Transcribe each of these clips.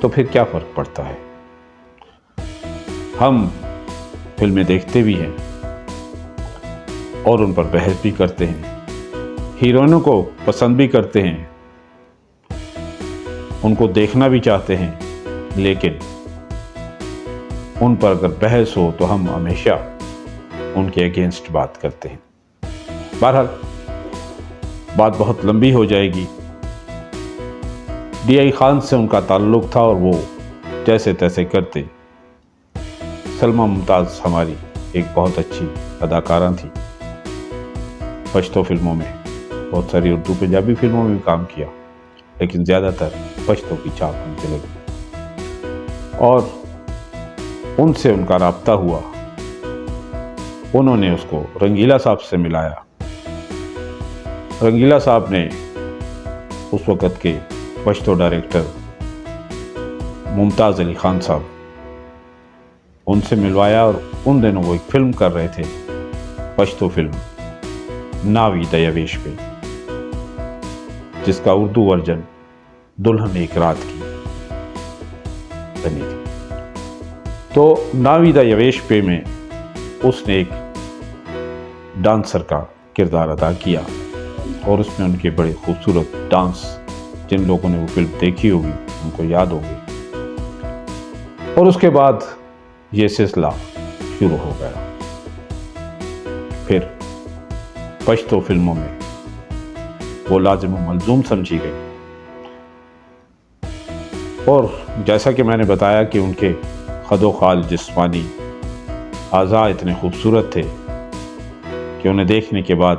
تو پھر کیا فرق پڑتا ہے؟ ہم فلمیں دیکھتے بھی ہیں اور ان پر بحث بھی کرتے ہیں، ہیروئنوں کو پسند بھی کرتے ہیں، ان کو دیکھنا بھی چاہتے ہیں، لیکن ان پر اگر بحث ہو تو ہم ہمیشہ ان کے اگینسٹ بات کرتے ہیں۔ بہرحال بات بہت لمبی ہو جائے گی۔ ڈی آئی خان سے ان کا تعلق تھا اور وہ جیسے تیسے کرتے۔ سلمیٰ ممتاز ہماری ایک بہت اچھی اداکارہ تھی، پشتو فلموں میں، بہت ساری اردو پنجابی فلموں میں بھی کام کیا، لیکن زیادہ تر پشتو کی چھاپ ان پہ لگی، اور ان سے ان کا رابطہ ہوا۔ انہوں نے اس کو رنگیلا صاحب سے ملایا۔ رنگیلا صاحب نے اس وقت کے پشتو ڈائریکٹر ممتاز علی خان صاحب ان سے ملوایا، اور ان دنوں وہ ایک فلم کر رہے تھے، پشتو فلم ناوی دیویش پہ، جس کا اردو ورژن دلہن ایک رات کی بنی تھی۔ تو ناوی دیویش پہ میں اس نے ایک ڈانسر کا کردار ادا کیا، اور اس میں ان کے بڑے خوبصورت ڈانس، جن لوگوں نے وہ فلم دیکھی ہوگی ان کو یاد ہوگی۔ اور اس کے بعد یہ سلسلہ شروع ہو گیا۔ پھر پشتو فلموں میں وہ لازم و ملزوم سمجھی گئی، اور جیسا کہ میں نے بتایا کہ ان کے خد و خال، جسمانی اعضاء اتنے خوبصورت تھے کہ انہیں دیکھنے کے بعد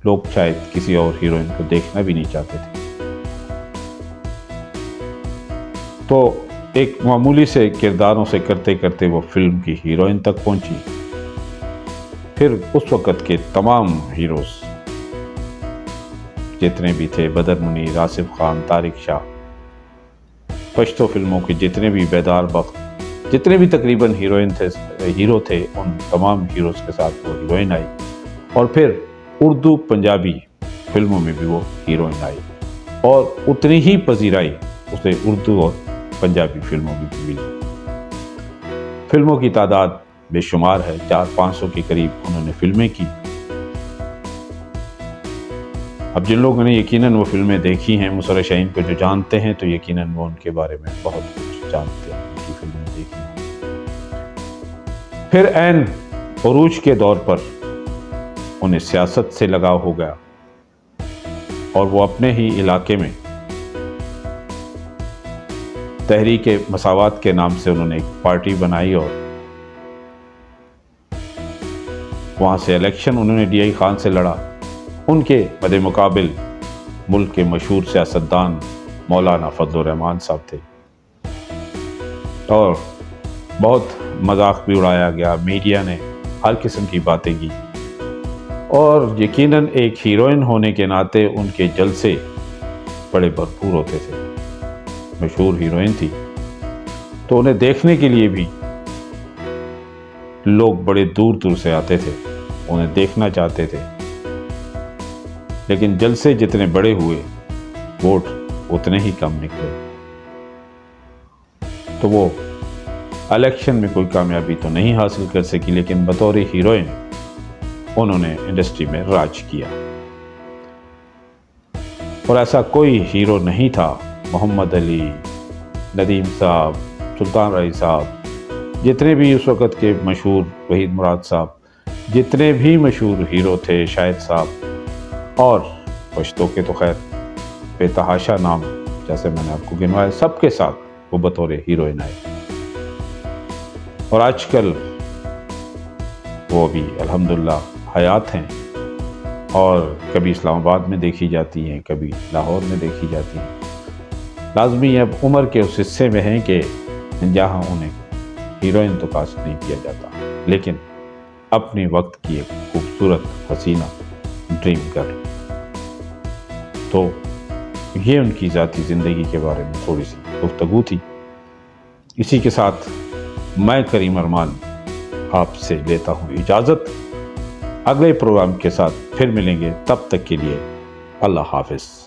لوگ شاید کسی اور ہیروئن کو دیکھنا بھی نہیں چاہتے تھے۔ تو ایک معمولی سے کرداروں سے کرتے کرتے وہ فلم کی ہیروئن تک پہنچی۔ پھر اس وقت کے تمام ہیروز جتنے بھی تھے، بدر منیر، آصف خان، طارق شاہ، پشتو فلموں کے جتنے بھی بیدار بخت، جتنے بھی تقریباً ہیرو تھے، ان تمام ہیروز کے ساتھ وہ ہیروئن آئی، اور پھر اردو پنجابی فلموں میں بھی وہ ہیروئن آئی، اور اتنی ہی پذیرائی اسے اردو اور پنجابی فلموں میں بھی ملی۔ فلموں کی تعداد بے شمار ہے، 400-500 کے قریب انہوں نے فلمیں کی۔ اب جن لوگوں نے یقیناً وہ فلمیں دیکھی ہیں، مسرح شاہین کو جو جانتے ہیں تو یقیناً وہ ان کے بارے میں بہت کچھ جانتے ہیں، ان کی فلمیں دیکھی ہیں۔ پھر عین عروج کے دور پر انہیں سیاست سے لگاؤ ہو گیا، اور وہ اپنے ہی علاقے میں تحریک مساوات کے نام سے انہوں نے ایک پارٹی بنائی، اور وہاں سے الیکشن انہوں نے ڈی آئی خان سے لڑا۔ ان کے مد مقابل ملک کے مشہور سیاستدان مولانا فضل الرحمان صاحب تھے، اور بہت مذاق بھی اڑایا گیا، میڈیا نے ہر قسم کی باتیں کی، اور یقیناً ایک ہیروئن ہونے کے ناطے ان کے جلسے بڑے بھرپور ہوتے تھے۔ مشہور ہیروئن تھی تو انہیں دیکھنے کے لیے بھی لوگ بڑے دور دور سے آتے تھے، انہیں دیکھنا چاہتے تھے، لیکن جلسے جتنے بڑے ہوئے ووٹ اتنے ہی کم نکلے، تو وہ الیکشن میں کوئی کامیابی تو نہیں حاصل کر سکی، لیکن بطور ہیروئن انہوں نے انڈسٹری میں راج کیا۔ اور ایسا کوئی ہیرو نہیں تھا، محمد علی، ندیم صاحب، سلطان رائی صاحب، جتنے بھی اس وقت کے مشہور، وحید مراد صاحب، جتنے بھی مشہور ہیرو تھے، شاہد صاحب، اور پشتو کے تو خیر بے تحاشا نام، جیسے میں نے آپ کو گنوایا، سب کے ساتھ وہ بطور ہیروئن آئے۔ اور آج کل وہ بھی الحمدللہ حیات ہیں، اور کبھی اسلام آباد میں دیکھی جاتی ہیں، کبھی لاہور میں دیکھی جاتی ہیں۔ لازمی اب عمر کے اس حصے میں ہیں کہ جہاں انہیں ہیروئن تو کاسٹ نہیں کیا جاتا، لیکن اپنی وقت کی ایک خوبصورت حسینہ ڈریم گرل۔ تو یہ ان کی ذاتی زندگی کے بارے میں تھوڑی سی گفتگو تھی۔ اسی کے ساتھ میں کریم ارمان آپ سے لیتا ہوں اجازت۔ اگلے پروگرام کے ساتھ پھر ملیں گے، تب تک کے لیے اللہ حافظ۔